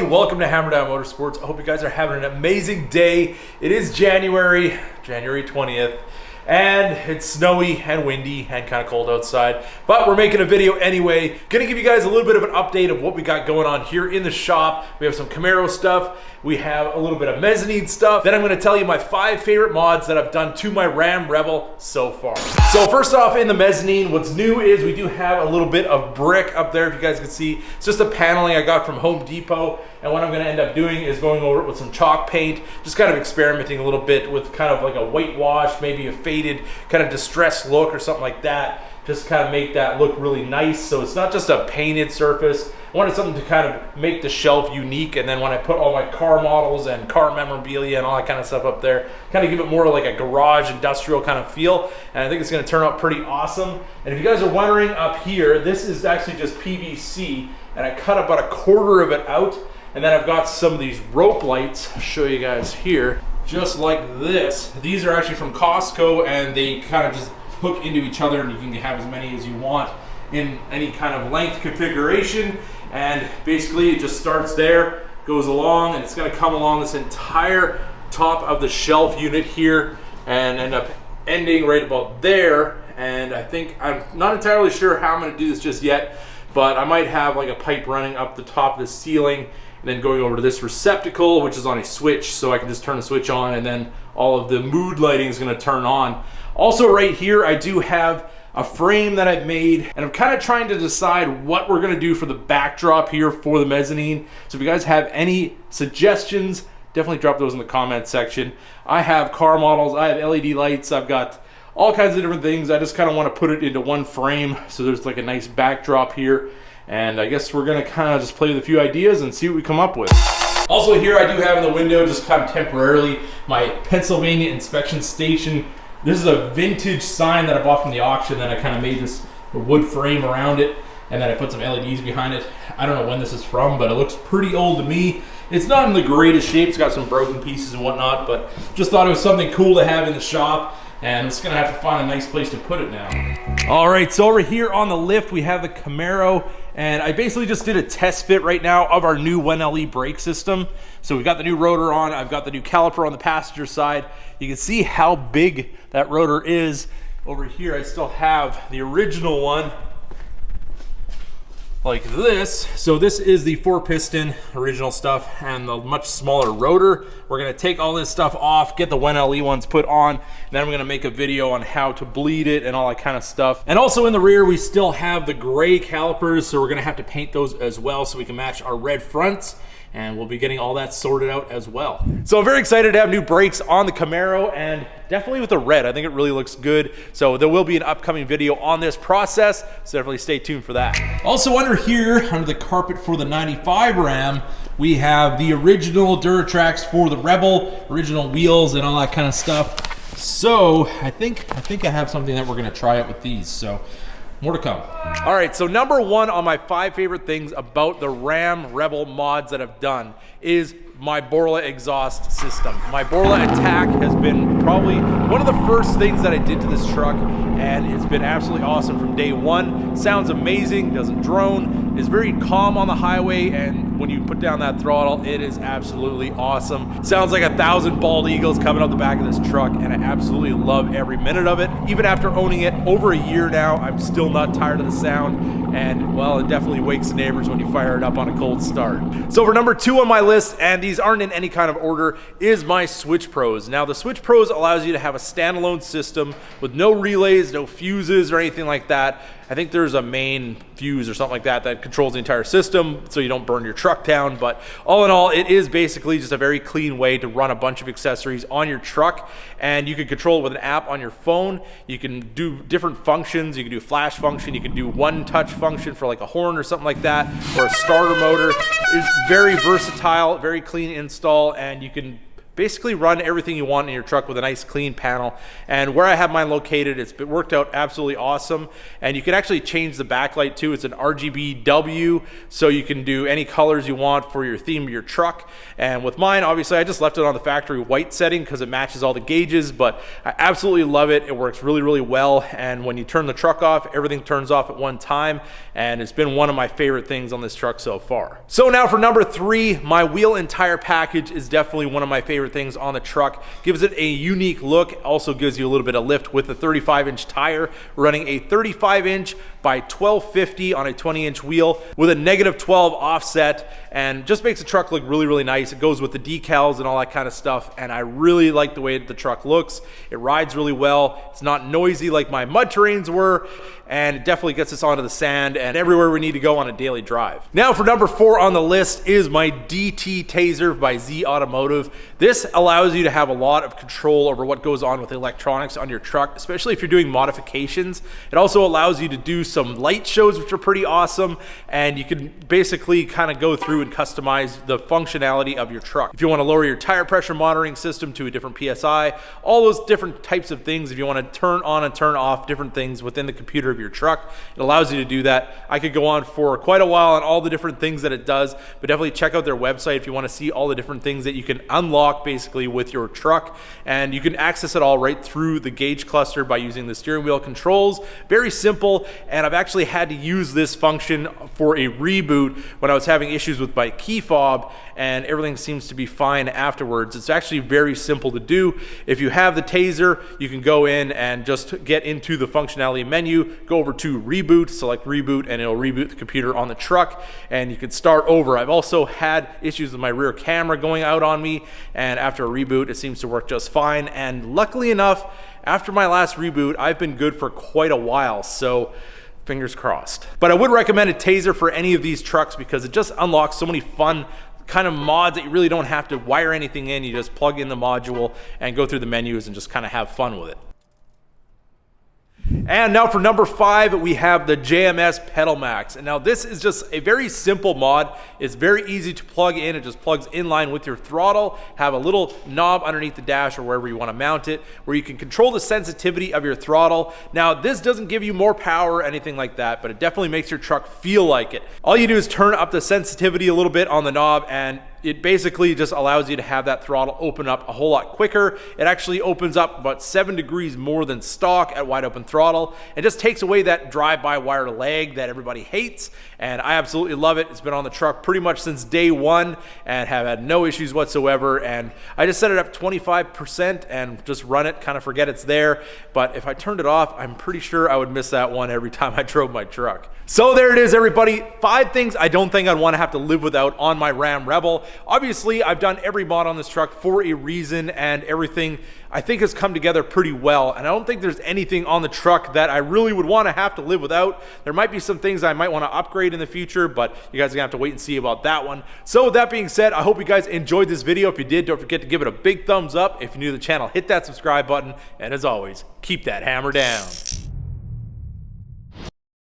welcome to Hammerdown Motorsports. I hope you guys are having an amazing day. It is January 20th, and it's snowy and windy and kind of cold outside, but we're making a video anyway. Gonna give you guys a little bit of an update of what we got going on here in the shop. We have some Camaro stuff. We have a little bit of mezzanine stuff. Then I'm gonna tell you my 5 favorite mods that I've done to my Ram Rebel so far. So first off, in the mezzanine, what's new is we do have a little bit of brick up there, if you guys can see. It's just a paneling I got from Home Depot. And what I'm gonna end up doing is going over it with some chalk paint, just kind of experimenting a little bit with kind of like a whitewash, maybe a faded kind of distressed look or something like that. Just kind of make that look really nice. So it's not just a painted surface. I wanted something to kind of make the shelf unique. And then when I put all my car models and car memorabilia and all that kind of stuff up there, kind of give it more like a garage industrial kind of feel. And I think it's gonna turn out pretty awesome. And if you guys are wondering up here, this is actually just PVC. And I cut about a quarter of it out. And then I've got some of these rope lights. I'll show you guys here, just like this. These are actually from Costco, and they kind of just hook into each other, and you can have as many as you want in any kind of length configuration. And basically it just starts there, goes along, and it's gonna come along this entire top of the shelf unit here and end up ending right about there. And I think, I'm not entirely sure how I'm gonna do this just yet, but I might have like a pipe running up the top of the ceiling and then going over to this receptacle, which is on a switch, so I can just turn the switch on and then all of the mood lighting is gonna turn on. Also right here, I do have a frame that I've made, and I'm kind of trying to decide what we're gonna do for the backdrop here for the mezzanine. So if you guys have any suggestions, definitely drop those in the comment section. I have car models, I have LED lights, I've got all kinds of different things. I just kind of want to put it into one frame so there's like a nice backdrop here. And I guess we're gonna kind of just play with a few ideas and see what we come up with. Also here I do have in the window, just kind of temporarily, my Pennsylvania inspection station. This is a vintage sign that I bought from the auction that I kind of made this wood frame around it, and then I put some LEDs behind it. I don't know when this is from, but it looks pretty old to me. It's not in the greatest shape, it's got some broken pieces and whatnot, but just thought it was something cool to have in the shop, and I'm just gonna have to find a nice place to put it now. All right, so over here on the lift, we have the Camaro, and I basically just did a test fit right now of our new 1LE brake system. So we've got the new rotor on, I've got the new caliper on the passenger side. You can see how big that rotor is. Over here, I still have the original one, like this. So this is the 4-piston original stuff and the much smaller rotor. We're gonna take all this stuff off, get the 1LE ones put on, and then I'm gonna make a video on how to bleed it and all that kind of stuff. And also in the rear, we still have the gray calipers, so we're gonna have to paint those as well so we can match our red fronts. And we'll be getting all that sorted out as well. So I'm very excited to have new brakes on the Camaro, and definitely with the red. I think it really looks good. So there will be an upcoming video on this process, so definitely stay tuned for that. Also under here, under the carpet for the 95 Ram, we have the original Duratrax for the Rebel, original wheels and all that kind of stuff. So I think I have something that we're gonna try out with these. So more to come. All right, so number 1 on my 5 favorite things about the Ram Rebel mods that I've done is my Borla exhaust system. My Borla Attack has been probably one of the first things that I did to this truck, and it's been absolutely awesome from day one. Sounds amazing, doesn't drone, is very calm on the highway, and when you put down that throttle, it is absolutely awesome. Sounds like 1,000 bald eagles coming out the back of this truck, and I absolutely love every minute of it. Even after owning it over a year now, I'm still not tired of the sound, and well, it definitely wakes the neighbors when you fire it up on a cold start. So for number 2 on my list, and these aren't in any kind of order, is my Switch Pros. Now the Switch Pros allows you to have a standalone system with no relays, no fuses or anything like that. I think there's a main fuse or something like that that controls the entire system so you don't burn your truck down. But all in all, it is basically just a very clean way to run a bunch of accessories on your truck, and you can control it with an app on your phone. You can do different functions. You can do a flash function. You can do one-touch function for like a horn or something like that, or a starter motor. It's very versatile, very clean install, and you can basically run everything you want in your truck with a nice clean panel. And where I have mine located, it's worked out absolutely awesome. And you can actually change the backlight too. It's an RGBW, so you can do any colors you want for your theme of your truck. And with mine, obviously I just left it on the factory white setting because it matches all the gauges, but I absolutely love it. It works really, really well. And when you turn the truck off, everything turns off at one time. And it's been one of my favorite things on this truck so far. So now for number 3, my wheel and tire package is definitely one of my favorite things on the truck. Gives it a unique look, also gives you a little bit of lift with a 35-inch tire, running a 35-inch by 1250 on a 20-inch wheel with a -12 offset, and just makes the truck look really, really nice. It goes with the decals and all that kind of stuff, and I really like the way the truck looks. It rides really well. It's not noisy like my mud terrains were, and it definitely gets us onto the sand and everywhere we need to go on a daily drive. Now for number 4 on the list is my DT Taser by Z Automotive. This allows you to have a lot of control over what goes on with electronics on your truck, especially if you're doing modifications. It also allows you to do some light shows, which are pretty awesome, and you can basically kind of go through and customize the functionality of your truck. If you want to lower your tire pressure monitoring system to a different PSI, all those different types of things, if you want to turn on and turn off different things within the computer of your truck, it allows you to do that. I could go on for quite a while on all the different things that it does, but definitely check out their website if you want to see all the different things that you can unlock basically with your truck. And you can access it all right through the gauge cluster by using the steering wheel controls. Very simple, and I've actually had to use this function for a reboot when I was having issues with my key fob, and everything seems to be fine afterwards. It's actually very simple to do. If you have the Taser, you can go in and just get into the functionality menu, go over to reboot, select reboot, and it'll reboot the computer on the truck, and you can start over. I've also had issues with my rear camera going out on me, and after a reboot, it seems to work just fine. And luckily enough, after my last reboot, I've been good for quite a while, so fingers crossed. But I would recommend a Taser for any of these trucks because it just unlocks so many fun kind of mods that you really don't have to wire anything in. You just plug in the module and go through the menus and just kind of have fun with it. And now for number 5, we have the JMS pedalmax. And now this is just a very simple mod. It's very easy to plug in. It just plugs in line with your throttle. Have a little knob underneath the dash or wherever you want to mount it, where you can control the sensitivity of your throttle. Now this doesn't give you more power or anything like that, but it definitely makes your truck feel like it. All you do is turn up the sensitivity a little bit on the knob, and it basically just allows you to have that throttle open up a whole lot quicker. It actually opens up about 7 degrees more than stock at wide open throttle. It just takes away that drive-by-wire lag that everybody hates, and I absolutely love it. It's been on the truck pretty much since day 1 and have had no issues whatsoever. And I just set it up 25% and just run it, kind of forget it's there. But if I turned it off, I'm pretty sure I would miss that one every time I drove my truck. So there it is, everybody. 5 things I don't think I'd want to have to live without on my Ram Rebel. Obviously, I've done every mod on this truck for a reason, and everything I think has come together pretty well. And I don't think there's anything on the truck that I really would want to have to live without. There might be some things I might want to upgrade in the future, but you guys are gonna have to wait and see about that one. So with that being said, I hope you guys enjoyed this video. If you did, don't forget to give it a big thumbs up. If you're new to the channel, hit that subscribe button. And as always, keep that hammer down.